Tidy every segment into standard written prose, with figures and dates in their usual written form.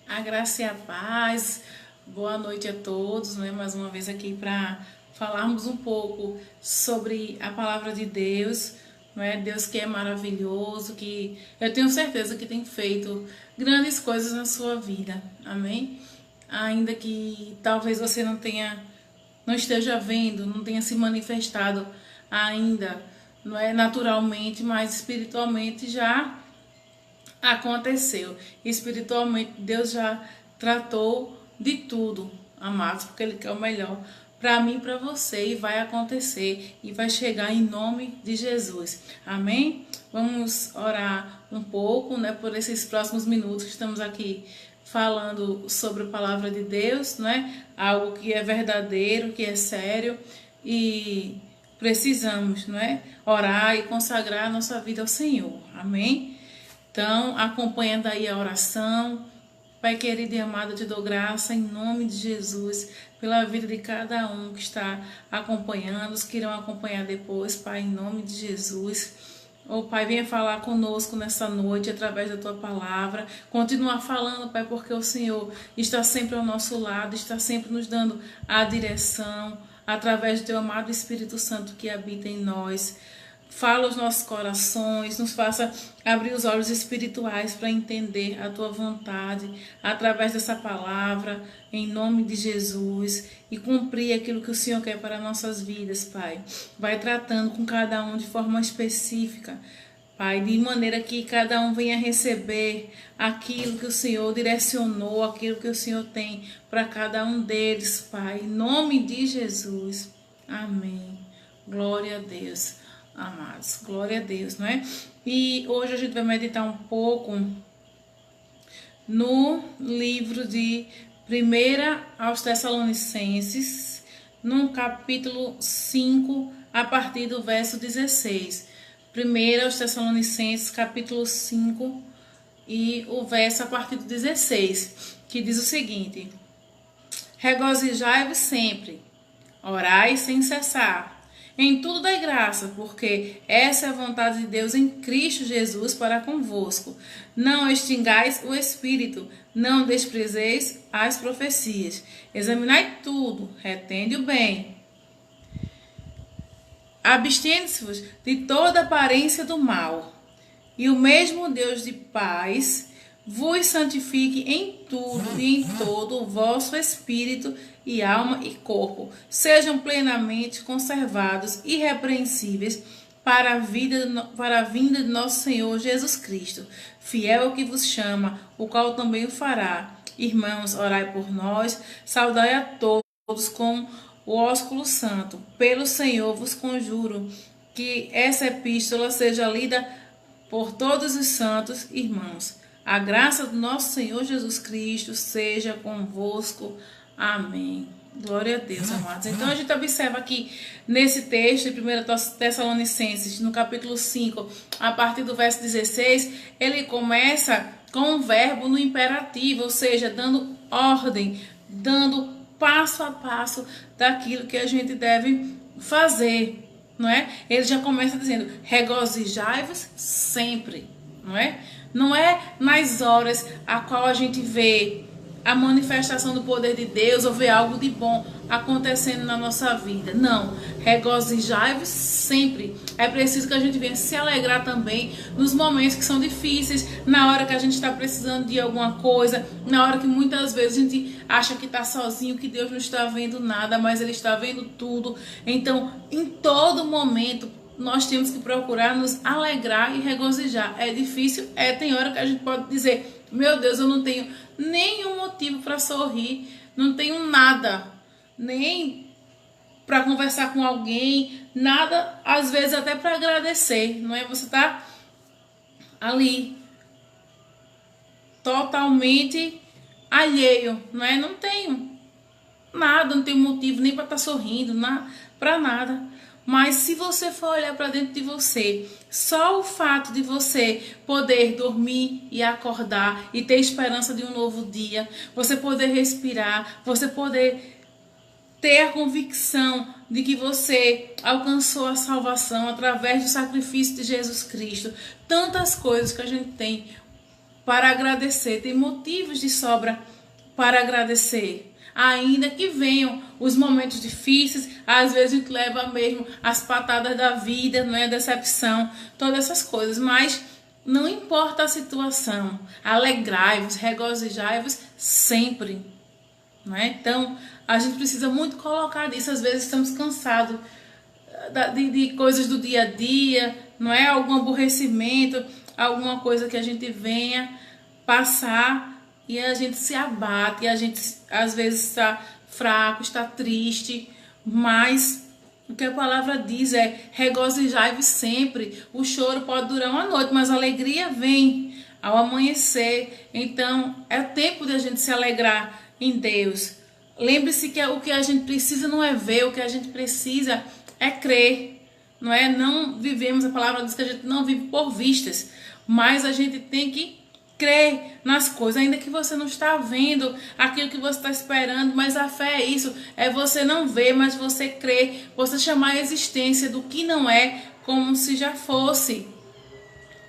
A graça e a paz, boa noite a todos, né? Mais uma vez aqui para falarmos um pouco sobre a palavra de Deus, né? Deus que é maravilhoso, que eu tenho certeza que tem feito grandes coisas na sua vida, amém? Ainda que talvez você não esteja vendo, não tenha se manifestado ainda, não é naturalmente, mas espiritualmente já aconteceu. Espiritualmente, Deus já tratou de tudo, amados, porque Ele quer o melhor para mim e para você, e vai acontecer, e vai chegar em nome de Jesus. Amém? Vamos orar um pouco, né, por esses próximos minutos que estamos aqui falando sobre a palavra de Deus, né? Algo que é verdadeiro, que é sério, e precisamos, não é? Orar e consagrar a nossa vida ao Senhor. Amém? Então, acompanhando aí a oração. Pai querido e amado, eu te dou graça em nome de Jesus pela vida de cada um que está acompanhando, os que irão acompanhar depois, Pai, em nome de Jesus. Oh, Pai, venha falar conosco nessa noite através da Tua palavra. Continua falando, Pai, porque o Senhor está sempre ao nosso lado, está sempre nos dando a direção através do Teu amado Espírito Santo que habita em nós. Fala os nossos corações, nos faça abrir os olhos espirituais para entender a Tua vontade através dessa palavra, em nome de Jesus, e cumprir aquilo que o Senhor quer para nossas vidas, Pai. Vai tratando com cada um de forma específica, Pai, de maneira que cada um venha receber aquilo que o Senhor direcionou, aquilo que o Senhor tem para cada um deles, Pai, em nome de Jesus. Amém. Glória a Deus. Amados, glória a Deus, não é? E hoje a gente vai meditar um pouco no livro de 1 aos Tessalonicenses, no capítulo 5, a partir do verso 16. 1 aos Tessalonicenses, capítulo 5, e o verso a partir do 16, que diz o seguinte: regozijai-vos sempre, orai sem cessar. Em tudo dai graça, porque essa é a vontade de Deus em Cristo Jesus para convosco. Não extingais o Espírito, não desprezeis as profecias. Examinai tudo, retende o bem. Abstende-vos de toda aparência do mal. E o mesmo Deus de paz vos santifique em tudo e em todo o vosso espírito e alma e corpo, sejam plenamente conservados, irrepreensíveis, para a vinda de nosso Senhor Jesus Cristo. Fiel é o que vos chama, o qual também o fará. Irmãos, orai por nós, saudai a todos com o ósculo santo. Pelo Senhor vos conjuro que essa epístola seja lida por todos os santos irmãos. A graça do nosso Senhor Jesus Cristo seja convosco. Amém. Glória a Deus, amados. Então a gente observa aqui nesse texto de 1 Tessalonicenses, no capítulo 5, a partir do verso 16, ele começa com um verbo no imperativo, ou seja, dando ordem, dando passo a passo daquilo que a gente deve fazer, não é? Ele já começa dizendo: regozijai-vos sempre, não é? Não é nas horas a qual a gente vê a manifestação do poder de Deus ou vê algo de bom acontecendo na nossa vida. Não, regozijai-vos sempre. É preciso que a gente venha se alegrar também nos momentos que são difíceis, na hora que a gente está precisando de alguma coisa, na hora que muitas vezes a gente acha que está sozinho, que Deus não está vendo nada, mas Ele está vendo tudo. Então, em todo momento, nós temos que procurar nos alegrar e regozijar. É difícil? Tem hora que a gente pode dizer: meu Deus, eu não tenho nenhum motivo para sorrir, não tenho nada, nem para conversar com alguém, nada, às vezes até para agradecer, não é? Você tá ali totalmente alheio, não é? Não tenho nada, não tenho motivo nem para estar sorrindo, para nada. Mas se você for olhar para dentro de você, só o fato de você poder dormir e acordar e ter esperança de um novo dia, você poder respirar, você poder ter a convicção de que você alcançou a salvação através do sacrifício de Jesus Cristo, tantas coisas que a gente tem para agradecer, tem motivos de sobra para agradecer. Ainda que venham os momentos difíceis, às vezes a gente leva mesmo as patadas da vida, não é? A decepção, todas essas coisas, mas não importa a situação, alegrai-vos, regozijai-vos sempre, não é? Então, a gente precisa muito colocar disso. Às vezes estamos cansados de coisas do dia a dia, não é? Algum aborrecimento, alguma coisa que a gente venha passar e a gente se abate, e a gente às vezes está fraco, está triste, mas o que a palavra diz é: regozijai-vos sempre. O choro pode durar uma noite, mas a alegria vem ao amanhecer. Então é tempo de a gente se alegrar em Deus. Lembre-se que o que a gente precisa não é ver, o que a gente precisa é crer, não é? Não vivemos, a palavra diz que a gente não vive por vistas, mas a gente tem que crer nas coisas, ainda que você não está vendo aquilo que você está esperando, mas a fé é isso, é você não ver, mas você crer, você chamar a existência do que não é como se já fosse.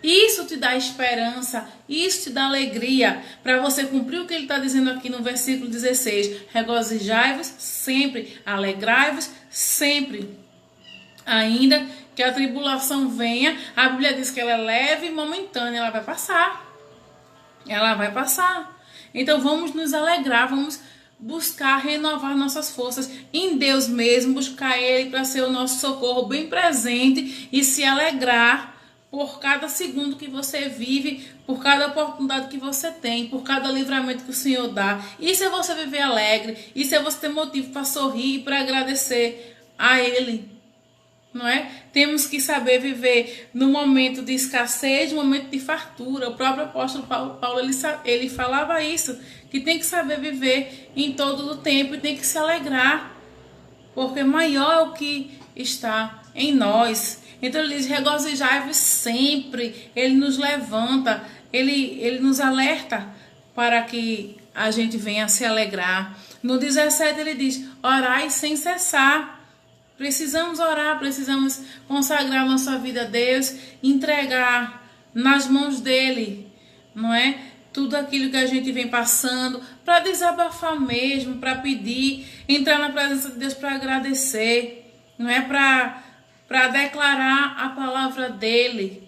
Isso te dá esperança, isso te dá alegria para você cumprir o que ele está dizendo aqui no versículo 16. Regozijai-vos sempre, alegrai-vos sempre. Ainda que a tribulação venha, a Bíblia diz que ela é leve e momentânea, ela vai passar. Ela vai passar. Então vamos nos alegrar, vamos buscar renovar nossas forças em Deus mesmo, buscar Ele para ser o nosso socorro bem presente e se alegrar por cada segundo que você vive, por cada oportunidade que você tem, por cada livramento que o Senhor dá. Isso é você viver alegre, isso é você ter motivo para sorrir e para agradecer a Ele. Não é? Temos que saber viver no momento de escassez, no momento de fartura. O próprio apóstolo Paulo ele falava isso, que tem que saber viver em todo o tempo e tem que se alegrar, porque maior é o que está em nós. Então ele diz: regozijai-vos sempre. Ele nos levanta, ele nos alerta para que a gente venha se alegrar. No 17 ele diz: orai sem cessar. Precisamos orar, precisamos consagrar nossa vida a Deus, entregar nas mãos dele, não é? Tudo aquilo que a gente vem passando, para desabafar mesmo, para pedir, entrar na presença de Deus para agradecer, não é? Para declarar a palavra dele,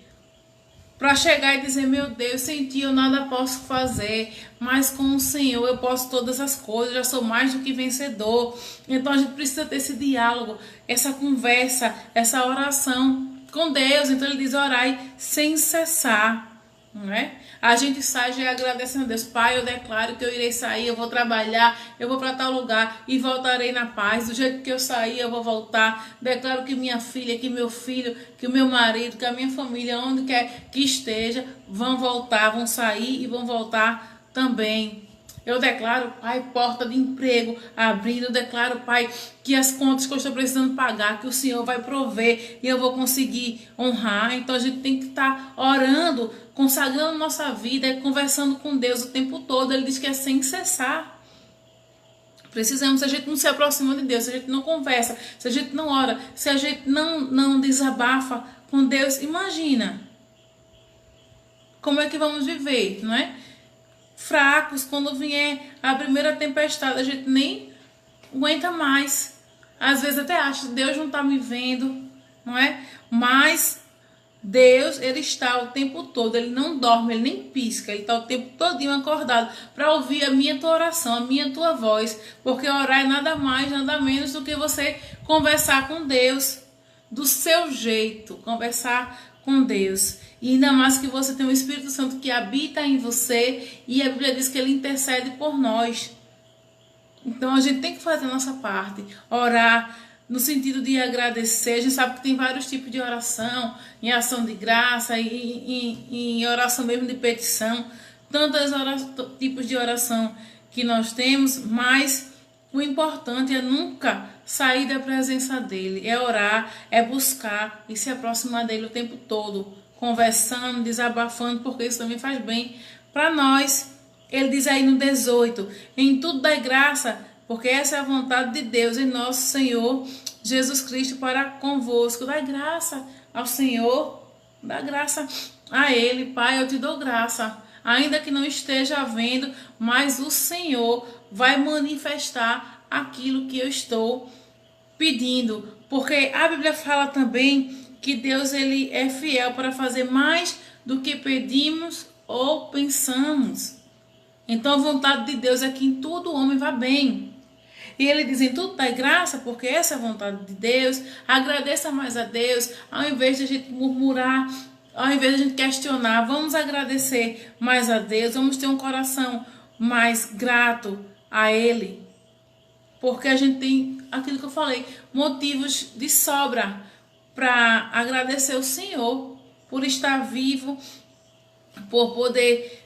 para chegar e dizer: meu Deus, sem ti eu nada posso fazer, mas com o Senhor eu posso todas as coisas, já sou mais do que vencedor. Então a gente precisa ter esse diálogo, essa conversa, essa oração com Deus. Então ele diz: orai sem cessar, não é? A gente sai já agradecendo a Deus: Pai, eu declaro que eu irei sair, eu vou trabalhar, eu vou para tal lugar e voltarei na paz. Do jeito que eu saí, eu vou voltar. Declaro que minha filha, que meu filho, que o meu marido, que a minha família, onde quer que esteja, vão voltar, vão sair e vão voltar também. Eu declaro, Pai, porta de emprego abrindo. Eu declaro, Pai, que as contas que eu estou precisando pagar, que o Senhor vai prover e eu vou conseguir honrar. Então a gente tem que estar orando, consagrando nossa vida e conversando com Deus o tempo todo. Ele diz que é sem cessar. Precisamos, se a gente não se aproxima de Deus, se a gente não conversa, se a gente não ora, se a gente não desabafa com Deus, imagina como é que vamos viver, não é? Fracos, quando vier a primeira tempestade, a gente nem aguenta mais. Às vezes até acha que Deus não está me vendo, não é? Mas Deus, ele está o tempo todo, ele não dorme, ele nem pisca, ele está o tempo todinho acordado para ouvir a minha tua oração, a minha tua voz, porque orar é nada mais, nada menos do que você conversar com Deus do seu jeito, conversar com Deus. E ainda mais que você tem o Espírito Santo que habita em você e a Bíblia diz que ele intercede por nós. Então a gente tem que fazer a nossa parte, orar no sentido de agradecer. A gente sabe que tem vários tipos de oração, em ação de graça, em oração mesmo de petição, tantos tipos de oração que nós temos, mas o importante é nunca sair da presença dele, é orar, é buscar e se aproximar dele o tempo todo, conversando, desabafando, porque isso também faz bem para nós. Ele diz aí no 18, em tudo dai graça, porque essa é a vontade de Deus em nosso Senhor Jesus Cristo para convosco. Dá graça ao Senhor, dá graça a Ele. Pai, eu te dou graça ainda que não esteja vendo, mas o Senhor vai manifestar aquilo que eu estou pedindo, porque a Bíblia fala também que Deus ele é fiel para fazer mais do que pedimos ou pensamos. Então a vontade de Deus é que em tudo o homem vá bem. E ele diz, em tudo dai graça, porque essa é a vontade de Deus. Agradeça mais a Deus, ao invés de a gente murmurar, ao invés de a gente questionar, vamos agradecer mais a Deus, vamos ter um coração mais grato a Ele. Porque a gente tem, aquilo que eu falei, motivos de sobra para agradecer o Senhor por estar vivo, por poder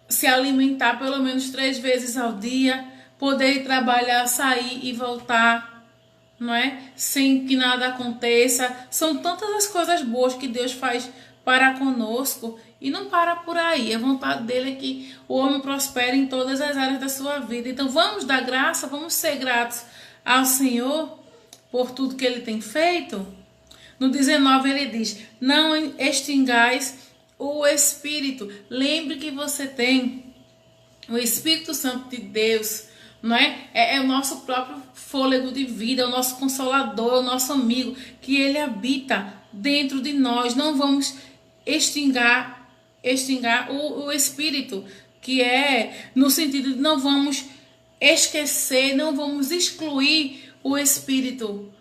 se alimentar pelo menos 3 vezes ao dia, poder ir trabalhar, sair e voltar, não é? Sem que nada aconteça. São tantas as coisas boas que Deus faz para conosco e não para por aí. A vontade dele é que o homem prospere em todas as áreas da sua vida. Então vamos dar graça, vamos ser gratos ao Senhor por tudo que ele tem feito. No 19 ele diz, não extingais o Espírito. Lembre que você tem o Espírito Santo de Deus, não é? É o nosso próprio fôlego de vida, é o nosso consolador, é o nosso amigo, que ele habita dentro de nós. Não vamos extinguir o Espírito, que é no sentido de não vamos esquecer, não vamos excluir o Espírito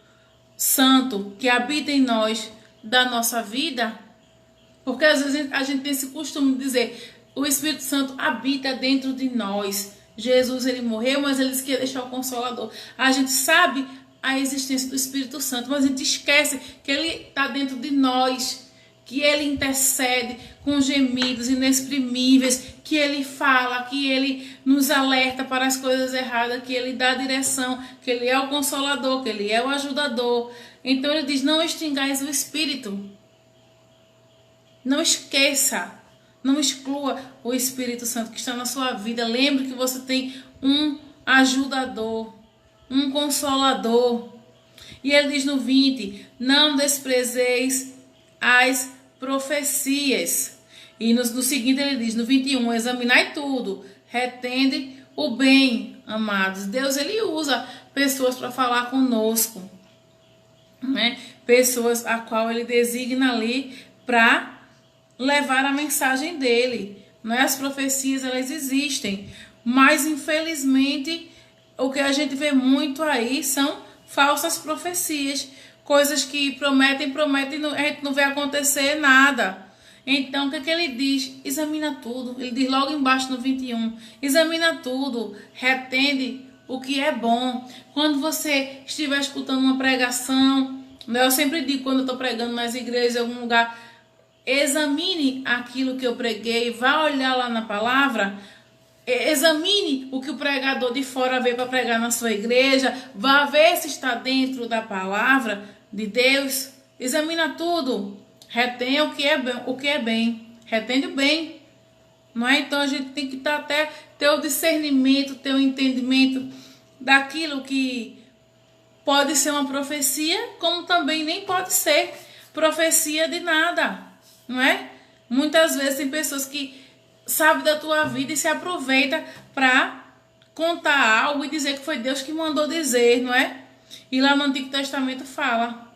Santo que habita em nós da nossa vida, porque às vezes a gente tem esse costume de dizer, o Espírito Santo habita dentro de nós. Jesus ele morreu, mas ele quer deixar o Consolador. A gente sabe a existência do Espírito Santo, mas a gente esquece que ele está dentro de nós, que ele intercede com gemidos inexprimíveis, que ele fala, que ele nos alerta para as coisas erradas, que ele dá direção, que ele é o Consolador, que ele é o ajudador. Então ele diz, não extingais o Espírito. Não esqueça, não exclua o Espírito Santo que está na sua vida. Lembre que você tem um ajudador, um consolador. E ele diz no 20, não desprezeis as profecias. E no seguinte ele diz, no 21, examinai tudo, retende o bem, amados. Deus ele usa pessoas para falar conosco, né? Pessoas a qual ele designa ali para levar a mensagem dele, não é? As profecias elas existem, mas infelizmente o que a gente vê muito aí são falsas profecias, coisas que prometem e a gente não vê acontecer nada. Então o que ele diz? Examina tudo. Ele diz logo embaixo no 21, examina tudo, retende o que é bom. Quando você estiver escutando uma pregação, eu sempre digo quando eu estou pregando nas igrejas, em algum lugar, examine aquilo que eu preguei, vá olhar lá na palavra, examine o que o pregador de fora veio para pregar na sua igreja, vá ver se está dentro da palavra de Deus, examina tudo, retenha o que é bem, retende o bem, não é? Então a gente tem que ter o discernimento, ter o entendimento daquilo que pode ser uma profecia, como também nem pode ser profecia de nada. Não é? Muitas vezes tem pessoas que sabem da tua vida e se aproveitam para contar algo e dizer que foi Deus que mandou dizer, não é? E lá no Antigo Testamento fala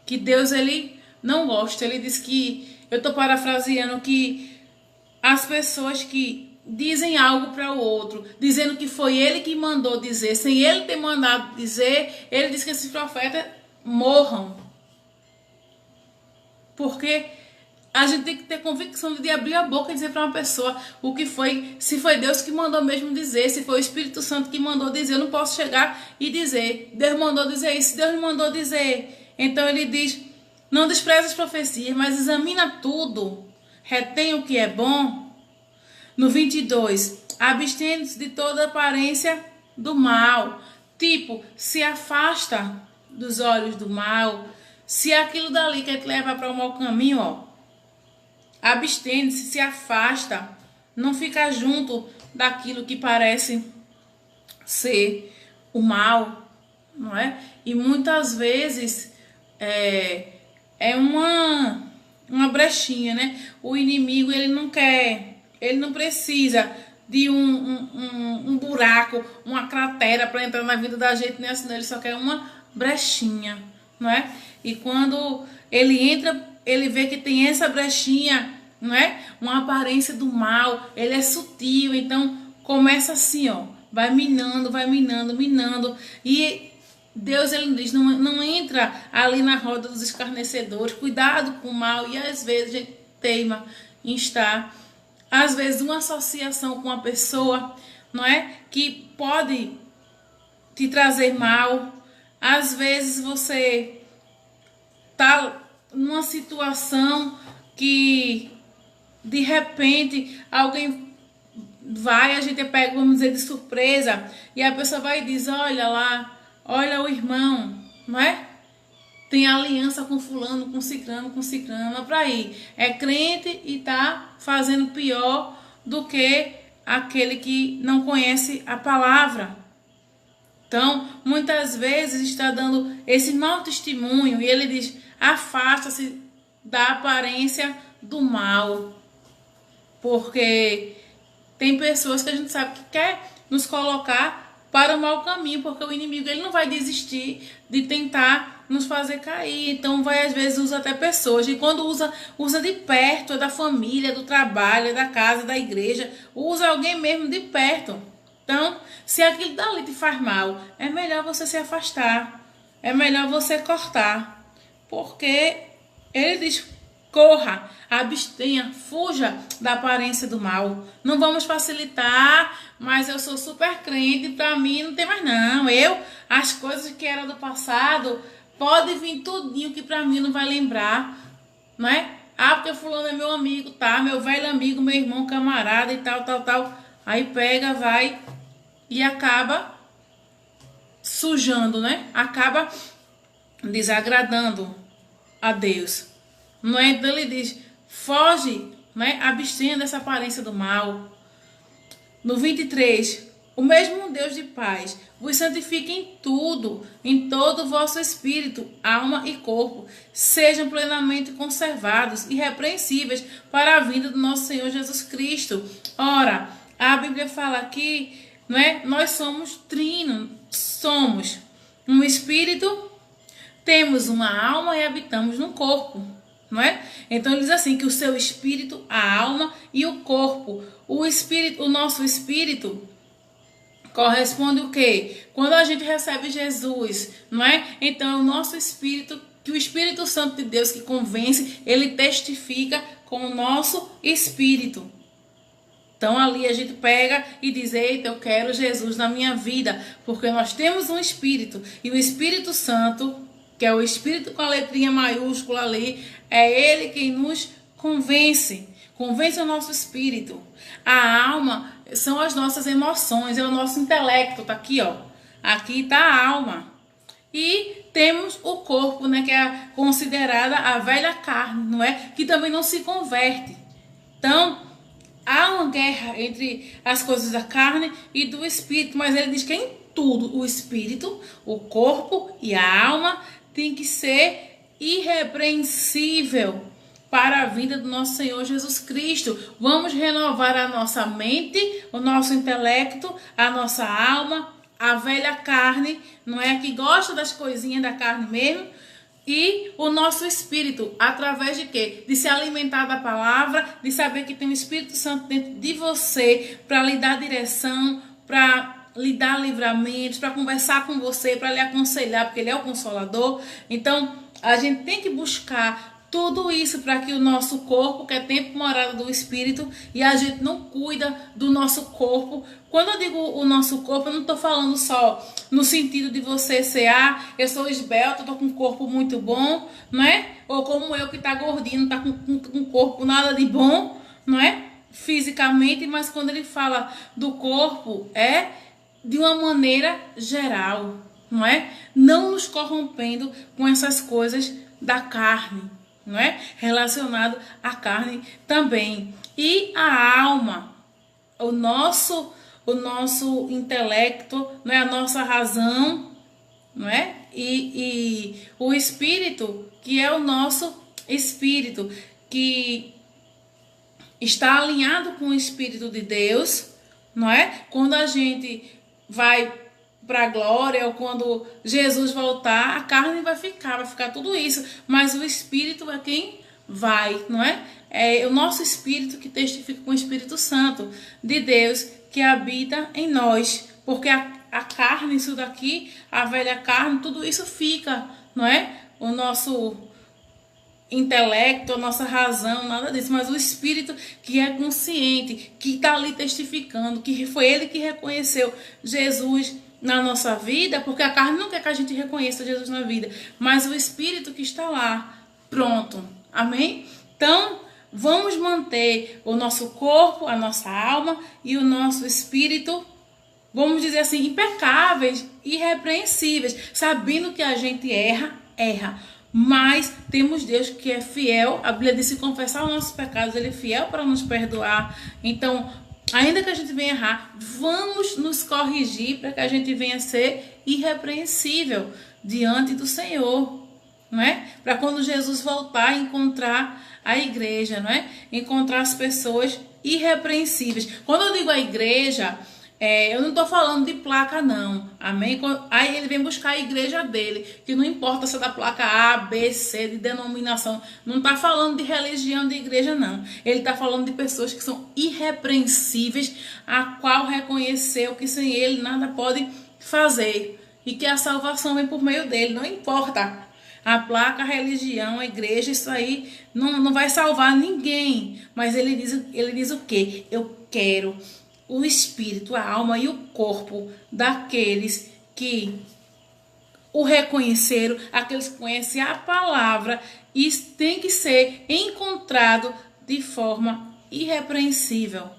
que Deus ele não gosta. Ele diz que, eu estou parafraseando, que as pessoas que dizem algo para o outro, dizendo que foi ele que mandou dizer, sem ele ter mandado dizer, ele diz que esses profetas morram. Porque a gente tem que ter convicção de abrir a boca e dizer para uma pessoa o que foi, se foi Deus que mandou mesmo dizer, se foi o Espírito Santo que mandou dizer. Eu não posso chegar e dizer, Deus mandou dizer isso, Deus mandou dizer. Então ele diz, não despreze as profecias, mas examina tudo, retém o que é bom. No 22, abstende-se de toda aparência do mal. Tipo, se afasta dos olhos do mal. Se aquilo dali quer te levar para um mau caminho, ó, abstende-se, se afasta, não fica junto daquilo que parece ser o mal, não é? E muitas vezes é uma brechinha, né? O inimigo ele não quer Ele não precisa de um buraco, uma cratera para entrar na vida da gente, nem assim, ele só quer uma brechinha, não é? E quando ele entra, ele vê que tem essa brechinha, não é? Uma aparência do mal, ele é sutil, então começa assim, ó, vai minando, minando, e Deus, ele diz, não entra ali na roda dos escarnecedores, cuidado com o mal, e às vezes a gente teima em estar, às vezes uma associação com uma pessoa, não é? Que pode te trazer mal, às vezes você tá numa situação que de repente alguém vai, a gente pega, vamos dizer, de surpresa, e a pessoa vai e diz, olha lá, olha o irmão, não é? Tem aliança com fulano, com ciclano, para ir. É crente e tá fazendo pior do que aquele que não conhece a palavra. Então, muitas vezes está dando esse mau testemunho e ele diz, afasta-se da aparência do mal. Porque tem pessoas que a gente sabe que quer nos colocar para o mau caminho, porque o inimigo ele não vai desistir de tentar nos fazer cair. Então vai, às vezes, usa até pessoas, e quando usa de perto, é da família, do trabalho, é da casa, da igreja, usa alguém mesmo de perto. Então, se aquilo dali te faz mal, é melhor você se afastar, é melhor você cortar, porque ele diz, corra, abstenha, fuja da aparência do mal. Não vamos facilitar, mas eu sou super crente, para mim não tem mais não. As coisas que eram do passado, pode vir tudinho que para mim não vai lembrar, não é? Ah, porque fulano é meu amigo, tá? Meu velho amigo, meu irmão, camarada e tal. Aí pega, vai e acaba sujando, né? Acaba desagradando a Deus. Não é? Então ele diz, foge, né? Abstenha dessa aparência do mal. No 23, o mesmo Deus de paz vos santifique em tudo, em todo o vosso espírito, alma e corpo, sejam plenamente conservados, irrepreensíveis para a vinda do nosso Senhor Jesus Cristo. Ora, a Bíblia fala aqui, não é? Nós somos trino, somos um espírito, temos uma alma e habitamos no corpo. Não é? Então ele diz assim, que o seu espírito, a alma e o corpo, o nosso espírito corresponde o quê? Quando a gente recebe Jesus, não é? Então é o nosso espírito, que o Espírito Santo de Deus que convence, ele testifica com o nosso espírito. Então ali a gente pega e diz, eita, eu quero Jesus na minha vida, porque nós temos um espírito, e o Espírito Santo, que é o Espírito com a letrinha maiúscula ali, é ele quem nos convence o nosso espírito. A alma são as nossas emoções, é o nosso intelecto, tá aqui, ó. Aqui tá a alma. E temos o corpo, né, que é considerada a velha carne, não é? Que também não se converte. Então, há uma guerra entre as coisas da carne e do espírito, mas ele diz que em tudo, o espírito, o corpo e a alma tem que ser irrepreensível para a vinda do nosso Senhor Jesus Cristo. Vamos renovar a nossa mente, o nosso intelecto, a nossa alma, a velha carne, não é? Que gosta das coisinhas da carne mesmo, e o nosso espírito, através de quê? De se alimentar da palavra, de saber que tem o Espírito Santo dentro de você para lhe dar direção, para lhe dar livramentos, para conversar com você, para lhe aconselhar, porque ele é o Consolador. Então, a gente tem que buscar tudo isso para que o nosso corpo, que é tempo morada do Espírito, e a gente não cuida do nosso corpo. Quando eu digo o nosso corpo, eu não estou falando só no sentido de você ser, eu sou esbelto, estou com um corpo muito bom, não é? Ou como eu que está gordinho, não está com um corpo nada de bom, não é? Fisicamente, mas quando ele fala do corpo, é de uma maneira geral, não é? Não nos corrompendo com essas coisas da carne, não é? Relacionado à carne também. E a alma, o nosso intelecto, não é? A nossa razão, não é? E o espírito, que é o nosso espírito, que está alinhado com o Espírito de Deus, não é? Quando a gente vai para a glória, ou quando Jesus voltar, a carne vai ficar tudo isso, mas o Espírito é quem vai, não é? É o nosso Espírito que testifica com o Espírito Santo de Deus que habita em nós, porque a carne, isso daqui, a velha carne, tudo isso fica, não é? O nosso intelecto, a nossa razão, nada disso, mas o Espírito que é consciente, que está ali testificando, que foi ele que reconheceu Jesus na nossa vida, porque a carne não quer que a gente reconheça Jesus na vida, mas o Espírito que está lá, pronto, amém? Então, vamos manter o nosso corpo, a nossa alma e o nosso espírito, vamos dizer assim, impecáveis, irrepreensíveis, sabendo que a gente erra, mas temos Deus que é fiel. A Bíblia diz: se confessar os nossos pecados, ele é fiel para nos perdoar. Então, ainda que a gente venha errar, vamos nos corrigir para que a gente venha ser irrepreensível diante do Senhor, não é? Para quando Jesus voltar, encontrar a igreja, não é? Encontrar as pessoas irrepreensíveis. Quando eu digo a igreja, eu não estou falando de placa, não, amém? Aí ele vem buscar a igreja dele, que não importa se é da placa A, B, C, de denominação, não está falando de religião, de igreja, não. Ele está falando de pessoas que são irrepreensíveis, a qual reconheceu que sem ele nada pode fazer, e que a salvação vem por meio dele, não importa. A placa, a religião, a igreja, isso aí não vai salvar ninguém. Mas ele diz o quê? Eu quero o espírito, a alma e o corpo daqueles que o reconheceram, aqueles que conhecem a palavra, e tem que ser encontrado de forma irrepreensível,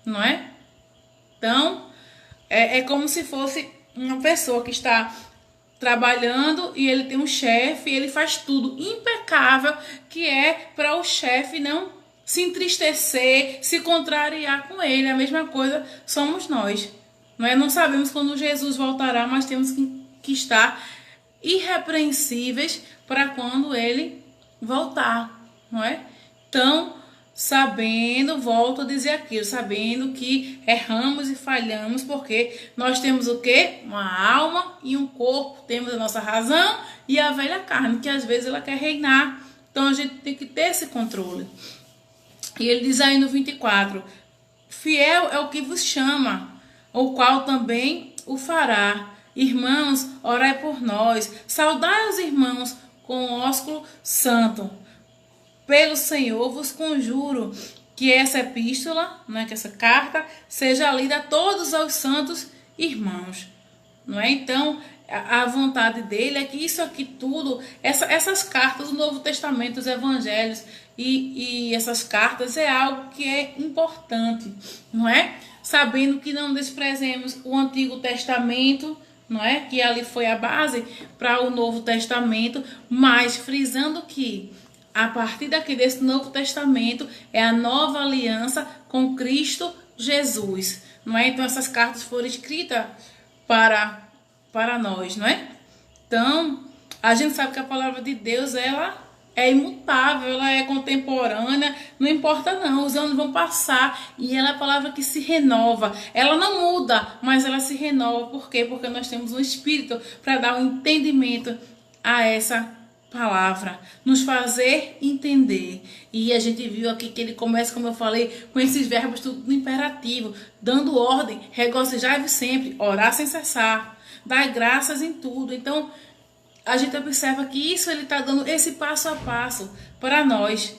não é? Então, é como se fosse uma pessoa que está trabalhando e ele tem um chefe e ele faz tudo impecável, que é para o chefe não se entristecer, se contrariar com ele. A mesma coisa somos nós, não é? Não sabemos quando Jesus voltará, mas temos que estar irrepreensíveis para quando ele voltar, não é? Então, sabendo, volto a dizer aquilo, sabendo que erramos e falhamos, porque nós temos o quê? Uma alma e um corpo, temos a nossa razão e a velha carne, que às vezes ela quer reinar. Então a gente tem que ter esse controle. E ele diz aí no 24, fiel é o que vos chama, o qual também o fará. Irmãos, orai por nós, saudai os irmãos com ósculo santo. Pelo Senhor vos conjuro que essa epístola, né, que essa carta, seja lida a todos os santos irmãos. Não é? Então, a vontade dele é que isso aqui tudo, essas cartas do Novo Testamento, os evangelhos e essas cartas é algo que é importante, não é? Sabendo que não desprezemos o Antigo Testamento, não é? Que ali foi a base para o Novo Testamento, mas frisando que a partir daqui desse Novo Testamento é a nova aliança com Cristo Jesus, não é? Então essas cartas foram escritas para nós, não é? Então, a gente sabe que a palavra de Deus, ela é imutável, ela é contemporânea, não importa não, os anos vão passar e ela é a palavra que se renova. Ela não muda, mas ela se renova. Por quê? Porque nós temos um Espírito para dar um entendimento a essa palavra, nos fazer entender. E a gente viu aqui que ele começa, como eu falei, com esses verbos tudo no imperativo, dando ordem: regozijai-vos sempre, orar sem cessar, dar graças em tudo. Então, a gente observa que isso ele está dando esse passo a passo para nós,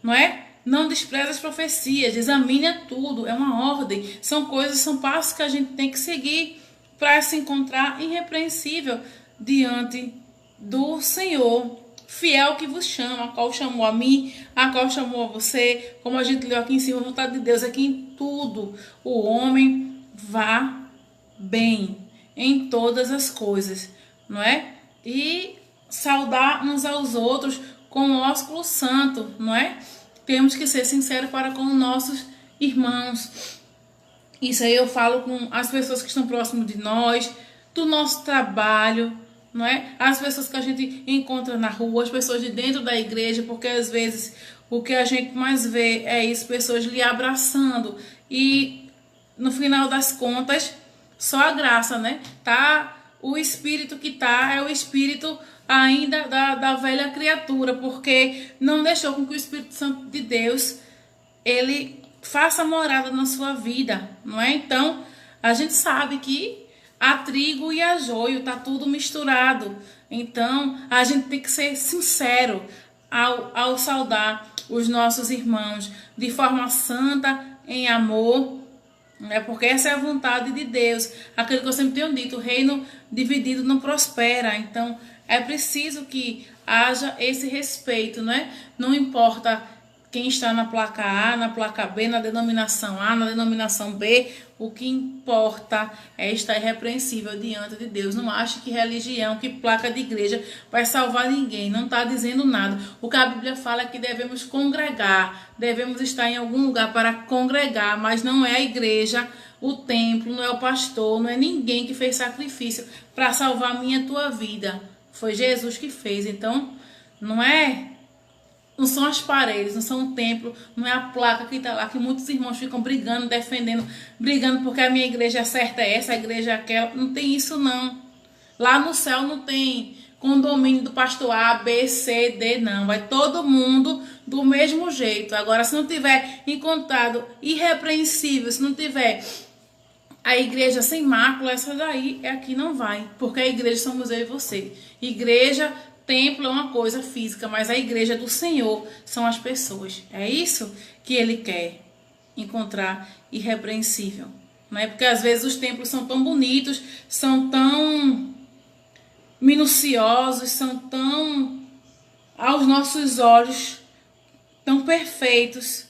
não é? Não despreza as profecias, examine tudo, é uma ordem, são coisas, são passos que a gente tem que seguir para se encontrar irrepreensível diante do Senhor, fiel que vos chama, a qual chamou a mim, a qual chamou a você, como a gente leu aqui em cima. A vontade de Deus é que em tudo o homem vá bem, em todas as coisas, não é? E saudar uns aos outros com o ósculo santo, não é? Temos que ser sinceros para com nossos irmãos. Isso aí eu falo com as pessoas que estão próximas de nós, do nosso trabalho, não é? As pessoas que a gente encontra na rua, as pessoas de dentro da igreja, porque às vezes o que a gente mais vê é isso, pessoas lhe abraçando. E no final das contas, só a graça, né? Tá, o espírito que tá é o espírito ainda da velha criatura, porque não deixou com que o Espírito Santo de Deus ele faça morada na sua vida, não é? Então, a gente sabe que há trigo e há joio, tá tudo misturado. Então, a gente tem que ser sincero ao saudar os nossos irmãos de forma santa, em amor, né? Porque essa é a vontade de Deus. Aquilo que eu sempre tenho dito, o reino dividido não prospera. Então, é preciso que haja esse respeito, né? Não importa quem está na placa A, na placa B, na denominação A, na denominação B, o que importa é estar irrepreensível diante de Deus. Não ache que religião, que placa de igreja vai salvar ninguém. Não está dizendo nada. O que a Bíblia fala é que devemos congregar, devemos estar em algum lugar para congregar, mas não é a igreja, o templo, não é o pastor, não é ninguém que fez sacrifício para salvar a minha e a tua vida. Foi Jesus que fez. Então, não são as paredes, não são o templo, não é a placa que está lá, que muitos irmãos ficam brigando, defendendo, brigando porque a minha igreja certa é essa, a igreja é aquela. Não tem isso, não. Lá no céu não tem condomínio do pastor A, B, C, D, não. Vai todo mundo do mesmo jeito. Agora, se não tiver encontrado irrepreensível, se não tiver a igreja sem mácula, essa daí é aqui não vai. Porque a igreja somos eu e você. Igreja, templo é uma coisa física, mas a igreja do Senhor são as pessoas. É isso que ele quer encontrar irrepreensível. Não é? Porque às vezes os templos são tão bonitos, são tão minuciosos, são tão, aos nossos olhos, tão perfeitos,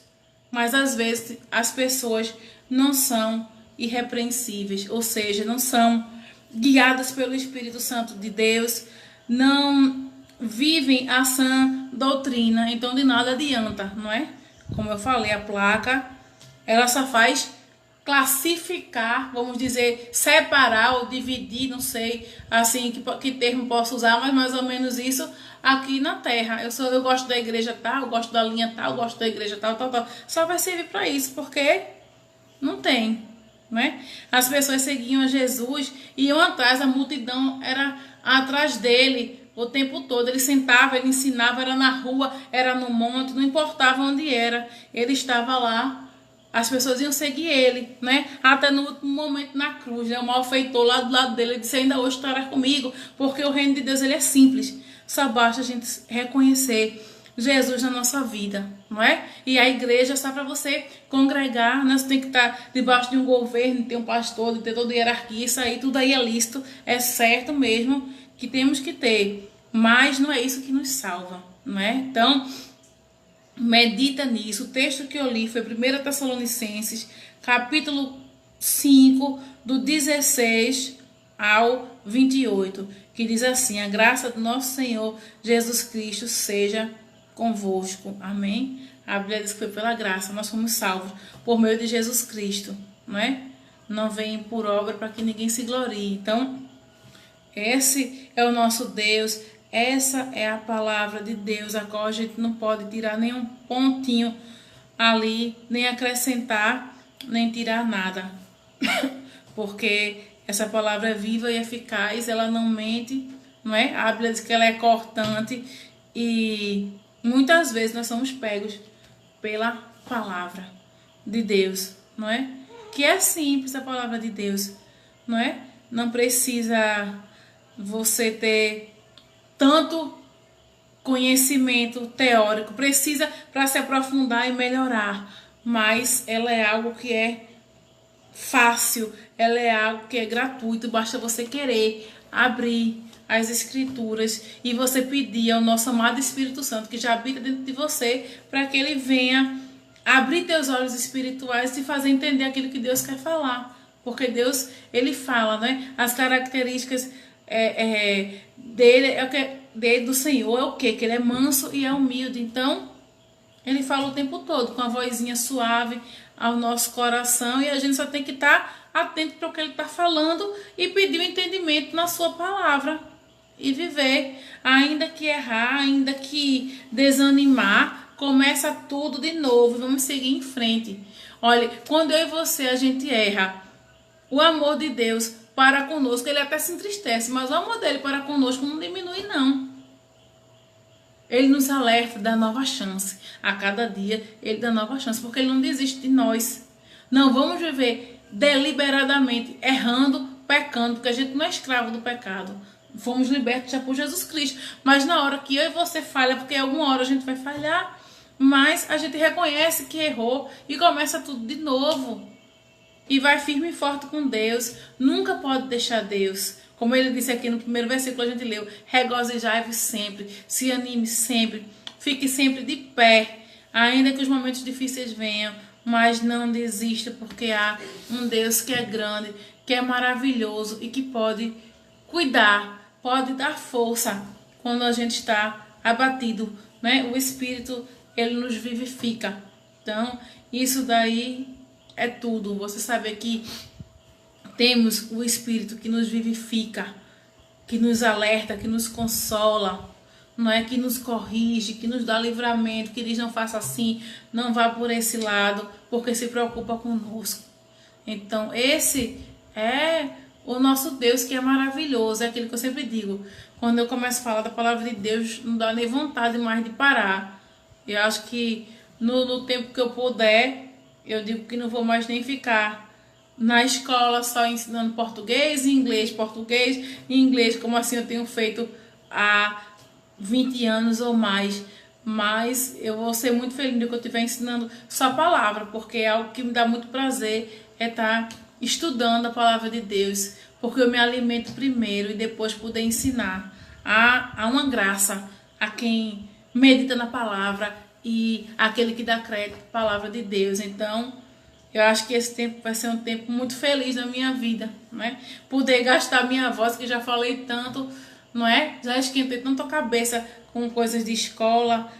mas às vezes as pessoas não são irrepreensíveis, ou seja, não são guiadas pelo Espírito Santo de Deus, não vivem a sã doutrina, então de nada adianta, não é? Como eu falei, a placa, ela só faz classificar, vamos dizer, separar ou dividir, não sei, assim, que termo posso usar, mas mais ou menos isso aqui na Terra. Eu gosto da igreja tal, eu gosto da linha tal, eu gosto da igreja tal. Só vai servir para isso, porque não tem, né? As pessoas seguiam a Jesus, iam atrás, a multidão era atrás dele o tempo todo. Ele sentava, ele ensinava, era na rua, era no monte, não importava onde era, ele estava lá. As pessoas iam seguir ele, né? Até no último momento na cruz, né? O malfeitor lá do lado dele disse: ainda hoje estará comigo, porque o reino de Deus ele é simples. Só basta a gente reconhecer Jesus na nossa vida, não é? E a igreja é só para você congregar, né? Você tem que estar debaixo de um governo, de ter um pastor, de ter toda a hierarquia, isso aí tudo aí é lícito, é certo mesmo que temos que ter, mas não é isso que nos salva, não é? Então, medita nisso. O texto que eu li foi 1 Tessalonicenses, capítulo 5, do 16 ao 28, que diz assim: a graça do nosso Senhor Jesus Cristo seja convosco. Amém? A Bíblia diz que foi pela graça, nós fomos salvos por meio de Jesus Cristo, não é? Não vem por obra para que ninguém se glorie. Então, esse é o nosso Deus, essa é a palavra de Deus, a qual a gente não pode tirar nenhum pontinho ali, nem acrescentar, nem tirar nada. Porque essa palavra é viva e eficaz, ela não mente, não é? A Bíblia diz que ela é cortante e muitas vezes nós somos pegos pela palavra de Deus, não é? Que é simples a palavra de Deus, não é? Não precisa você ter tanto conhecimento teórico, precisa para se aprofundar e melhorar, mas ela é algo que é fácil, ela é algo que é gratuito, basta você querer abrir as escrituras e você pedir ao nosso amado Espírito Santo, que já habita dentro de você, para que ele venha abrir teus olhos espirituais e fazer entender aquilo que Deus quer falar, porque Deus, ele fala, né? As características dele, do Senhor, é o quê? Que ele é manso e é humilde. Então, ele fala o tempo todo, com a vozinha suave ao nosso coração, e a gente só tem que estar atento para o que ele está falando e pedir o entendimento na sua palavra e viver, ainda que errar, ainda que desanimar, começa tudo de novo, vamos seguir em frente. Olha, quando eu e você a gente erra, o amor de Deus para conosco, ele até se entristece, mas o amor dele para conosco não diminui não. Ele nos alerta, dá nova chance. A cada dia ele dá nova chance, porque ele não desiste de nós. Não vamos viver deliberadamente errando, pecando, porque a gente não é escravo do pecado. Fomos libertos já por Jesus Cristo. Mas na hora que eu e você falha, porque alguma hora a gente vai falhar, mas a gente reconhece que errou e começa tudo de novo. E vai firme e forte com Deus. Nunca pode deixar Deus. Como ele disse aqui no primeiro versículo, a gente leu: regozijai-vos sempre, se anime sempre, fique sempre de pé, ainda que os momentos difíceis venham, mas não desista, porque há um Deus que é grande, que é maravilhoso e que pode cuidar, pode dar força quando a gente está abatido, né? O Espírito, ele nos vivifica. Então, isso daí é tudo. Você saber que temos o Espírito que nos vivifica, que nos alerta, que nos consola, não é, que nos corrige, que nos dá livramento, que diz: não faça assim, não vá por esse lado, porque se preocupa conosco. Então, esse é o nosso Deus, que é maravilhoso. É aquilo que eu sempre digo. Quando eu começo a falar da palavra de Deus, não dá nem vontade mais de parar. Eu acho que no tempo que eu puder, eu digo que não vou mais nem ficar na escola só ensinando português e inglês, como assim eu tenho feito há 20 anos ou mais. Mas eu vou ser muito feliz de que eu estiver ensinando só palavra, porque é algo que me dá muito prazer, é estar estudando a palavra de Deus, porque eu me alimento primeiro e depois poder ensinar. Há uma graça a quem medita na palavra e aquele que dá crédito à palavra de Deus. Então, eu acho que esse tempo vai ser um tempo muito feliz na minha vida, né? Poder gastar minha voz, que já falei tanto, não é? Já esquentei tanto a cabeça com coisas de escola,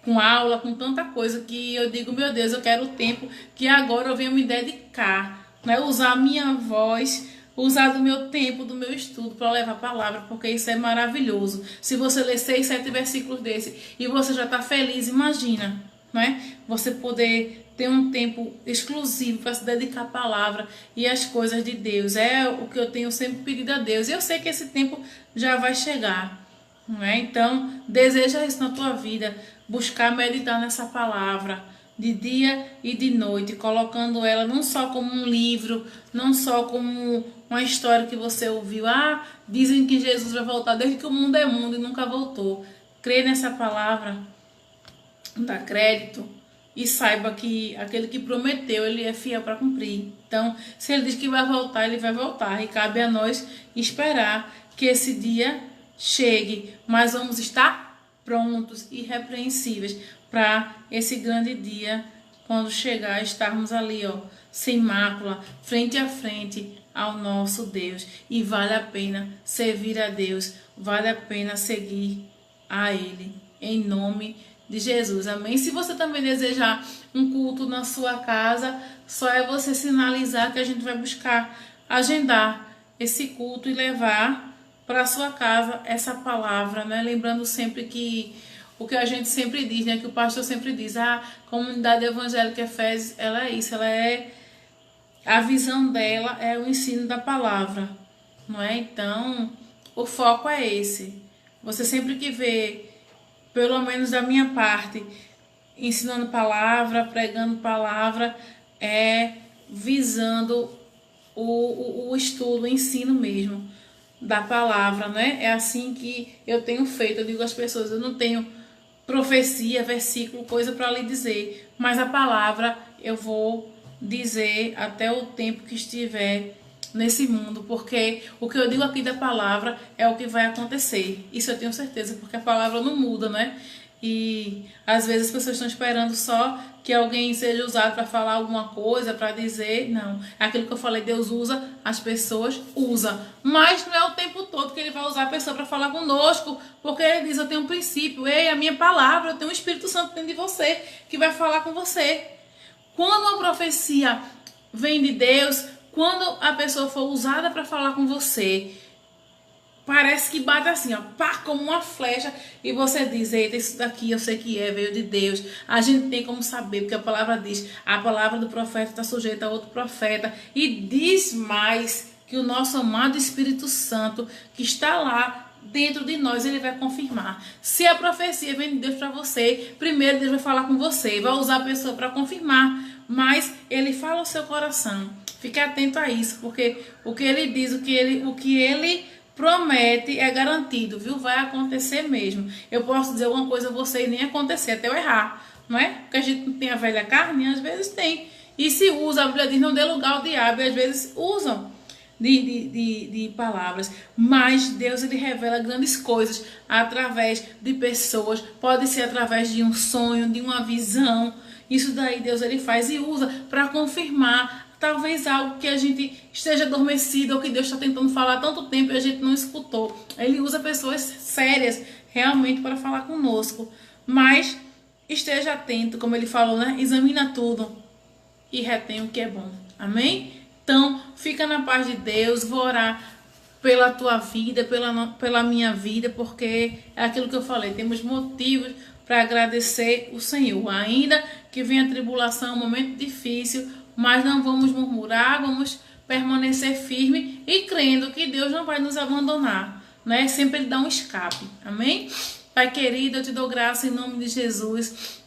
com aula, com tanta coisa, que eu digo: meu Deus, eu quero o tempo que agora eu venho me dedicar, né? Usar a minha voz, usar do meu tempo, do meu estudo para levar a palavra, porque isso é maravilhoso. Se você ler 6, 7 versículos desse e você já está feliz, imagina, né? Você poder ter um tempo exclusivo para se dedicar à palavra e às coisas de Deus. É o que eu tenho sempre pedido a Deus. E eu sei que esse tempo já vai chegar, não é? Então, deseja isso na tua vida. Buscar meditar nessa palavra de dia e de noite, colocando ela não só como um livro, não só como uma história que você ouviu. Ah, dizem que Jesus vai voltar desde que o mundo é mundo e nunca voltou. Crê nessa palavra, dá crédito e saiba que aquele que prometeu, ele é fiel para cumprir. Então, se ele diz que vai voltar, ele vai voltar. E cabe a nós esperar que esse dia chegue. Mas vamos estar prontos e irrepreensíveis para esse grande dia, quando chegar, estarmos ali, ó, sem mácula, frente a frente ao nosso Deus. E vale a pena servir a Deus, vale a pena seguir a Ele, em nome de Jesus, amém? Se você também desejar um culto na sua casa, só é você sinalizar que a gente vai buscar agendar esse culto e levar para a sua casa essa palavra, né? Lembrando sempre que o que a gente sempre diz, né? Que o pastor sempre diz: a comunidade evangélica Efésios, ela é isso, ela é, a visão dela é o ensino da palavra, não é? Então, o foco é esse. Você sempre que vê, pelo menos da minha parte, ensinando palavra, pregando palavra, é visando o estudo, o ensino mesmo da palavra, né? É assim que eu tenho feito. Eu digo às pessoas: eu não tenho profecia, versículo, coisa para lhe dizer, mas a palavra eu vou dizer até o tempo que estiver nesse mundo, porque o que eu digo aqui da palavra é o que vai acontecer. Isso eu tenho certeza, porque a palavra não muda, né? E às vezes as pessoas estão esperando só que alguém seja usado para falar alguma coisa, para dizer. Não, é aquilo que eu falei: Deus usa as pessoas, usa, mas não é o tempo todo que ele vai usar a pessoa para falar conosco, porque ele diz: eu tenho um princípio, ei, a minha palavra, eu tenho um Espírito Santo dentro de você que vai falar com você. Quando uma profecia vem de Deus, quando a pessoa for usada para falar com você, parece que bate assim, ó, pá, como uma flecha, e você diz, eita, isso daqui eu sei que veio de Deus. A gente tem como saber, porque a palavra diz, a palavra do profeta está sujeita a outro profeta, e diz mais que o nosso amado Espírito Santo, que está lá dentro de nós, ele vai confirmar. Se a profecia vem de Deus para você, primeiro Deus vai falar com você, vai usar a pessoa para confirmar, mas ele fala ao seu coração. Fique atento a isso, porque o que ele diz, o que ele promete é garantido, viu? Vai acontecer mesmo. Eu posso dizer alguma coisa a você e nem acontecer, até eu errar, não é? Porque a gente não tem a velha carne, às vezes tem. E se usa, a Bíblia diz, não dê lugar ao diabo, e às vezes usam de palavras. Mas Deus, ele revela grandes coisas através de pessoas. Pode ser através de um sonho, de uma visão. Isso daí Deus, ele faz e usa para confirmar talvez algo que a gente esteja adormecido ou que Deus está tentando falar há tanto tempo e a gente não escutou. Ele usa pessoas sérias realmente para falar conosco. Mas esteja atento, como ele falou, né? Examina tudo e retém o que é bom. Amém? Então, fica na paz de Deus. Vou orar pela tua vida, pela minha vida, porque é aquilo que eu falei. Temos motivos para agradecer o Senhor. Ainda que venha a tribulação, um momento difícil, mas não vamos murmurar, vamos permanecer firme e crendo que Deus não vai nos abandonar, né? Sempre Ele dá um escape, amém? Pai querido, eu te dou graça em nome de Jesus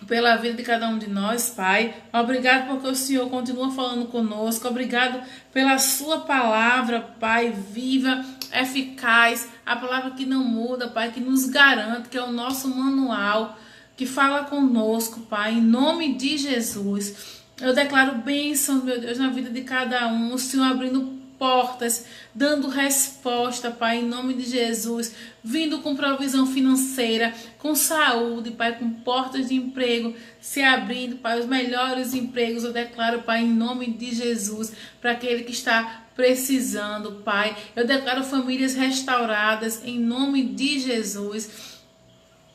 pela vida de cada um de nós, Pai. Obrigado porque o Senhor continua falando conosco. Obrigado pela sua palavra, Pai, viva, eficaz, a palavra que não muda, Pai, que nos garante, que é o nosso manual, que fala conosco, Pai, em nome de Jesus. Eu declaro bênção, meu Deus, na vida de cada um, o Senhor abrindo portas, dando resposta, Pai, em nome de Jesus, vindo com provisão financeira, com saúde, Pai, com portas de emprego se abrindo, Pai, os melhores empregos, eu declaro, Pai, em nome de Jesus, para aquele que está precisando, Pai. Eu declaro famílias restauradas, em nome de Jesus.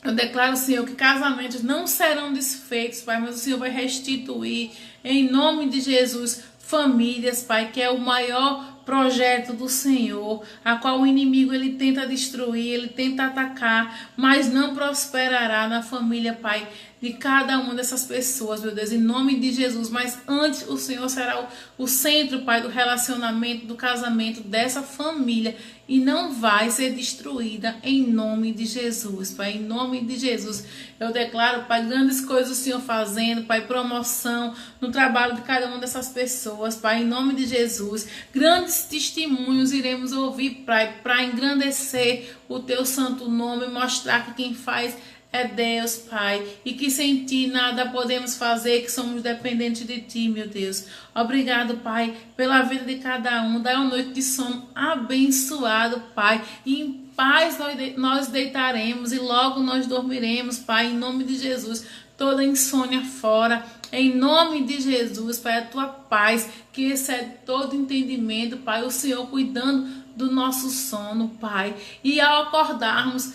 Eu declaro, Senhor, que casamentos não serão desfeitos, Pai, mas o Senhor vai restituir, em nome de Jesus, famílias, Pai, que é o maior projeto do Senhor, a qual o inimigo ele tenta destruir, ele tenta atacar, mas não prosperará na família, Pai, de cada uma dessas pessoas, meu Deus, em nome de Jesus. Mas antes o Senhor será o centro, Pai, do relacionamento, do casamento dessa família, e não vai ser destruída em nome de Jesus, Pai, em nome de Jesus. Eu declaro, Pai, grandes coisas o Senhor fazendo, Pai, promoção no trabalho de cada uma dessas pessoas, Pai, em nome de Jesus. Grandes testemunhos iremos ouvir, Pai, para engrandecer o Teu santo nome, mostrar que quem faz é Deus, Pai, e que sem Ti nada podemos fazer, que somos dependentes de Ti, meu Deus. Obrigado, Pai, pela vida de cada um. Dá uma noite de sono abençoado, Pai, e em paz nós deitaremos e logo nós dormiremos, Pai, em nome de Jesus. Toda insônia fora, em nome de Jesus, Pai, a Tua paz, que excede todo entendimento, Pai, o Senhor cuidando do nosso sono, Pai, e ao acordarmos,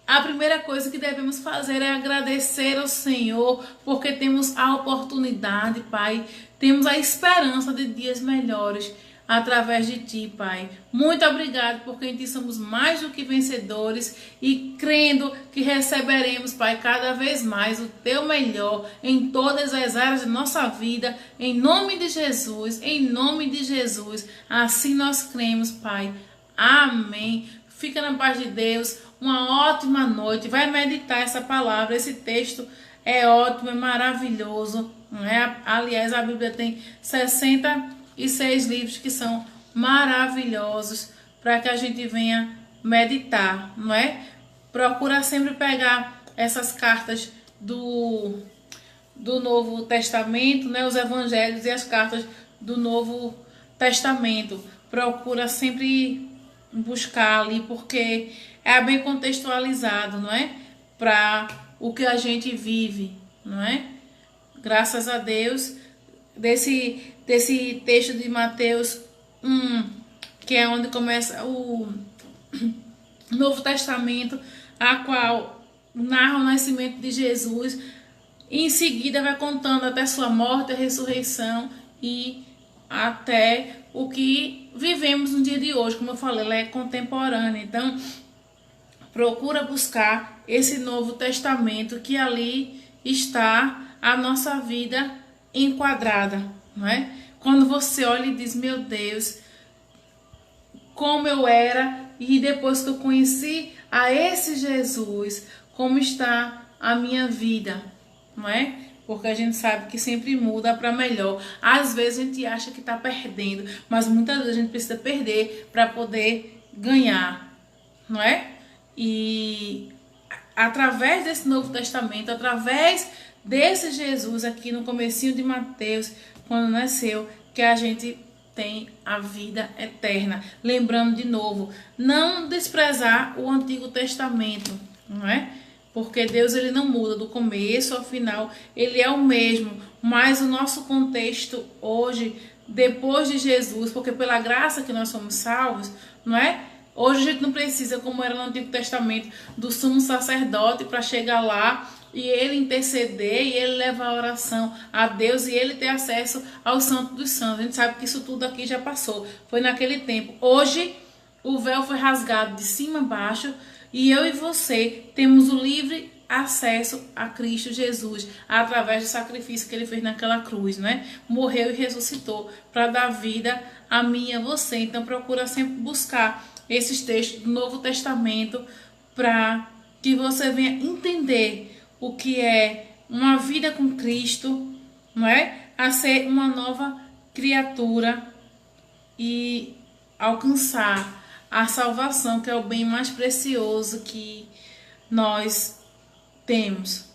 a primeira coisa que devemos fazer é agradecer ao Senhor, porque temos a oportunidade, Pai, temos a esperança de dias melhores através de Ti, Pai. Muito obrigado, porque em Ti somos mais do que vencedores e crendo que receberemos, Pai, cada vez mais o Teu melhor em todas as áreas de nossa vida, em nome de Jesus, em nome de Jesus. Assim nós cremos, Pai. Amém. Fica na paz de Deus. Uma ótima noite. Vai meditar essa palavra. Esse texto é ótimo, é maravilhoso. Não é? Aliás, a Bíblia tem 66 livros que são maravilhosos para que a gente venha meditar, não é? Procura sempre pegar essas cartas do Novo Testamento, né? Os evangelhos e as cartas do Novo Testamento. Procura sempre buscar ali, porque é bem contextualizado, não é? Para o que a gente vive, não é? Graças a Deus, desse texto de Mateus 1, que é onde começa o Novo Testamento, a qual narra o nascimento de Jesus, e em seguida vai contando até sua morte, a ressurreição e até o que vivemos no dia de hoje. Como eu falei, ela é contemporânea. Então, procura buscar esse Novo Testamento, que ali está a nossa vida enquadrada, não é? Quando você olha e diz, meu Deus, como eu era, e depois que eu conheci a esse Jesus, como está a minha vida, não é? Porque a gente sabe que sempre muda para melhor. Às vezes a gente acha que está perdendo, mas muitas vezes a gente precisa perder para poder ganhar, não é? E através desse Novo Testamento, através desse Jesus aqui no comecinho de Mateus, quando nasceu, que a gente tem a vida eterna. Lembrando de novo, não desprezar o Antigo Testamento, não é? Porque Deus ele não muda do começo ao final, ele é o mesmo, mas o nosso contexto hoje, depois de Jesus, porque pela graça que nós somos salvos, não é? Hoje a gente não precisa, como era no Antigo Testamento, do sumo sacerdote para chegar lá e ele interceder e ele levar a oração a Deus e ele ter acesso ao Santo dos Santos. A gente sabe que isso tudo aqui já passou, foi naquele tempo. Hoje o véu foi rasgado de cima a baixo e eu e você temos o livre acesso a Cristo Jesus através do sacrifício que ele fez naquela cruz, né? Morreu e ressuscitou para dar vida a mim e a você. Então procura sempre buscar esses textos do Novo Testamento para que você venha entender o que é uma vida com Cristo, não é? A ser uma nova criatura e alcançar a salvação, que é o bem mais precioso que nós temos,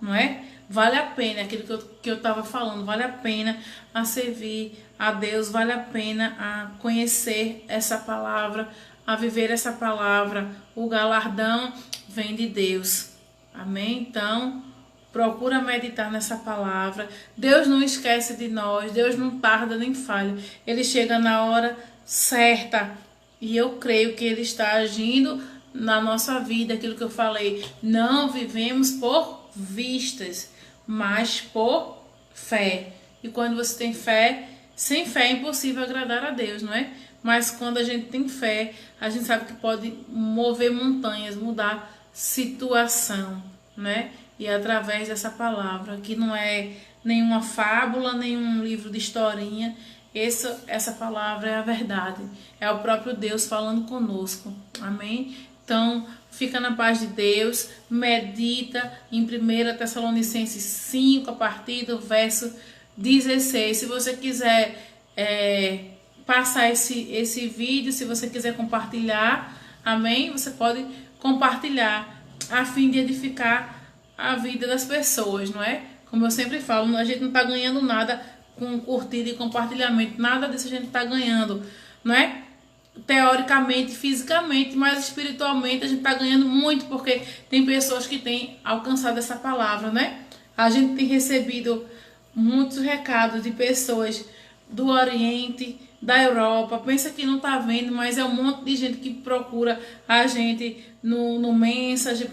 não é? Vale a pena, aquilo que eu estava falando, vale a pena a servir a Deus, vale a pena a conhecer essa palavra, a viver essa palavra. O galardão vem de Deus. Amém? Então, procura meditar nessa palavra. Deus não esquece de nós, Deus não tarda nem falha. Ele chega na hora certa e eu creio que Ele está agindo na nossa vida. Aquilo que eu falei, não vivemos por vistas, mas por fé. E quando você tem fé, sem fé é impossível agradar a Deus, não é? Mas quando a gente tem fé, a gente sabe que pode mover montanhas, mudar situação, né? E através dessa palavra, que não é nenhuma fábula, nenhum livro de historinha, essa palavra é a verdade, é o próprio Deus falando conosco, amém? Então, fica na paz de Deus, medita em 1 Tessalonicenses 5, a partir do verso 16. Se você quiser passar esse vídeo, se você quiser compartilhar, amém? Você pode compartilhar a fim de edificar a vida das pessoas, não é? Como eu sempre falo, a gente não está ganhando nada com curtida e compartilhamento, nada disso a gente está ganhando, não é? Teoricamente, fisicamente, mas espiritualmente a gente está ganhando muito, porque tem pessoas que têm alcançado essa palavra, né? A gente tem recebido muitos recados de pessoas do Oriente, da Europa, pensa que não tá vendo, mas é um monte de gente que procura a gente no Message,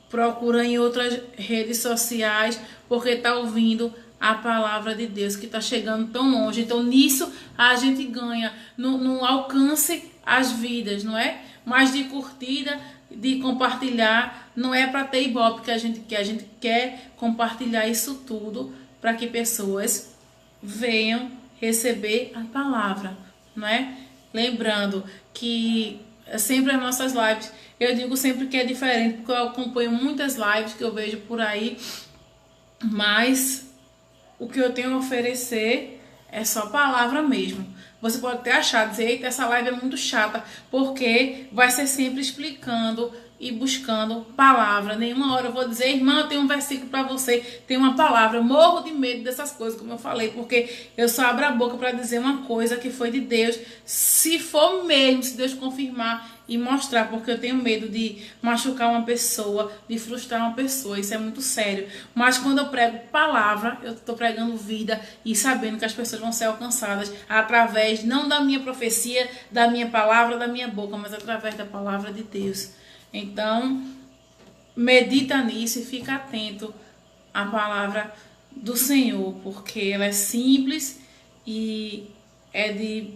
procura em outras redes sociais, porque tá ouvindo a palavra de Deus que tá chegando tão longe. Então nisso a gente ganha, no alcance as vidas, não é? Mas de curtida, de compartilhar, não é para ter ibope que a gente quer compartilhar isso tudo para que pessoas venham receber a palavra, não é? Lembrando que sempre as nossas lives, eu digo sempre que é diferente, porque eu acompanho muitas lives que eu vejo por aí, mas o que eu tenho a oferecer é só palavra mesmo. Você pode ter achado, dizer, eita, essa live é muito chata, porque vai ser sempre explicando e buscando palavra. Nenhuma hora eu vou dizer, irmã, eu tenho um versículo para você, tem uma palavra. Eu morro de medo dessas coisas, como eu falei, porque eu só abro a boca para dizer uma coisa que foi de Deus, se for mesmo, se Deus confirmar e mostrar, porque eu tenho medo de machucar uma pessoa, de frustrar uma pessoa, isso é muito sério. Mas quando eu prego palavra, eu estou pregando vida e sabendo que as pessoas vão ser alcançadas através, não da minha profecia, da minha palavra, da minha boca, mas através da palavra de Deus. Então, medita nisso e fica atento à palavra do Senhor, porque ela é simples e é de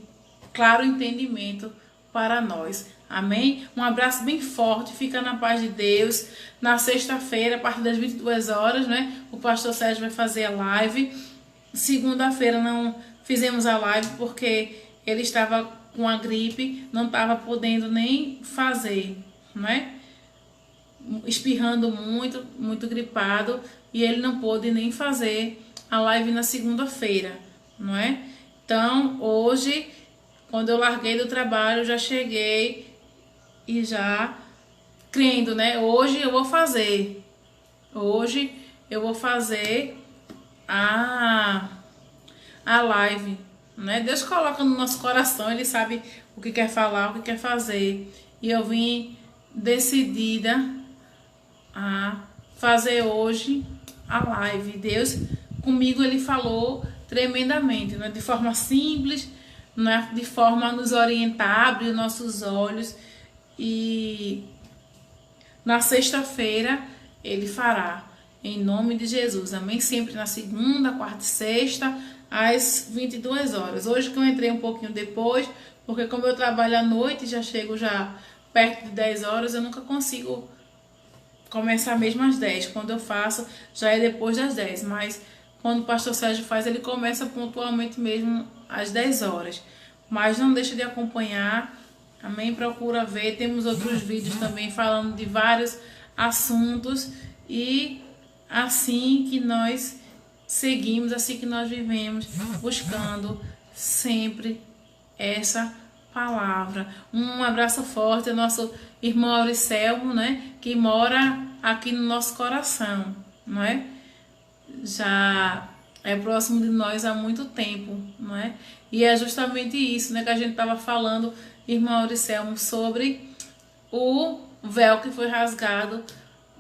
claro entendimento para nós. Amém? Um abraço bem forte, fica na paz de Deus. Na sexta-feira, a partir das 22 horas, né? O pastor Sérgio vai fazer a live. Segunda-feira não fizemos a live porque ele estava com a gripe, não estava podendo nem fazer, né? Espirrando muito, muito gripado, e ele não pôde nem fazer a live na segunda-feira, não é? Então, hoje, quando eu larguei do trabalho, eu já cheguei e já crendo, né? Hoje eu vou fazer. Hoje eu vou fazer a live, né? Deus coloca no nosso coração, Ele sabe o que quer falar, o que quer fazer. E eu vim decidida a fazer hoje a live. Deus comigo, Ele falou tremendamente, né? De forma simples, né? De forma a nos orientar, abrir os nossos olhos. E na sexta-feira Ele fará, em nome de Jesus, amém? Sempre na segunda, quarta e sexta, às 22 horas. Hoje que eu entrei um pouquinho depois, porque como eu trabalho à noite, já chego já perto de 10 horas, eu nunca consigo começar mesmo às 10. Quando eu faço, já é depois das 10. Mas quando o pastor Sérgio faz, ele começa pontualmente mesmo às 10 horas. Mas não deixa de acompanhar, amém? Procura ver. Temos outros vídeos também falando de vários assuntos. E assim que nós seguimos, assim que nós vivemos, buscando sempre essa palavra. Um abraço forte ao nosso irmão Auricelmo, né, que mora aqui no nosso coração, não é? Já é próximo de nós há muito tempo, não é? E é justamente isso, né, que a gente estava falando, irmão Auricelmo, sobre o véu que foi rasgado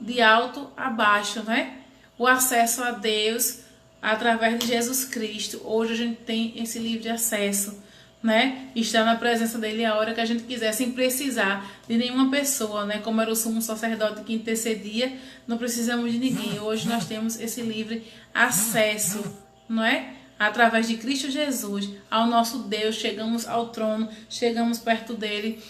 de alto a baixo, né? O acesso a Deus através de Jesus Cristo. Hoje a gente tem esse livre acesso, né? Estar na presença dele a hora que a gente quiser, sem precisar de nenhuma pessoa, né? Como era o sumo sacerdote que intercedia, não precisamos de ninguém. Hoje nós temos esse livre acesso, não é? Através de Cristo Jesus ao nosso Deus, chegamos ao trono, chegamos perto dele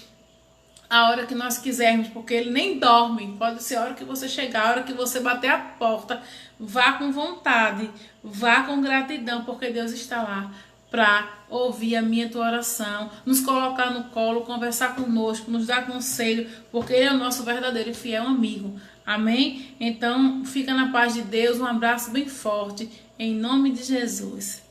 a hora que nós quisermos, porque ele nem dorme. Pode ser a hora que você chegar, a hora que você bater a porta. Vá com vontade, vá com gratidão, porque Deus está lá para ouvir a minha tua oração, nos colocar no colo, conversar conosco, nos dar conselho, porque Ele é o nosso verdadeiro e fiel amigo. Amém? Então, fica na paz de Deus. Um abraço bem forte, em nome de Jesus.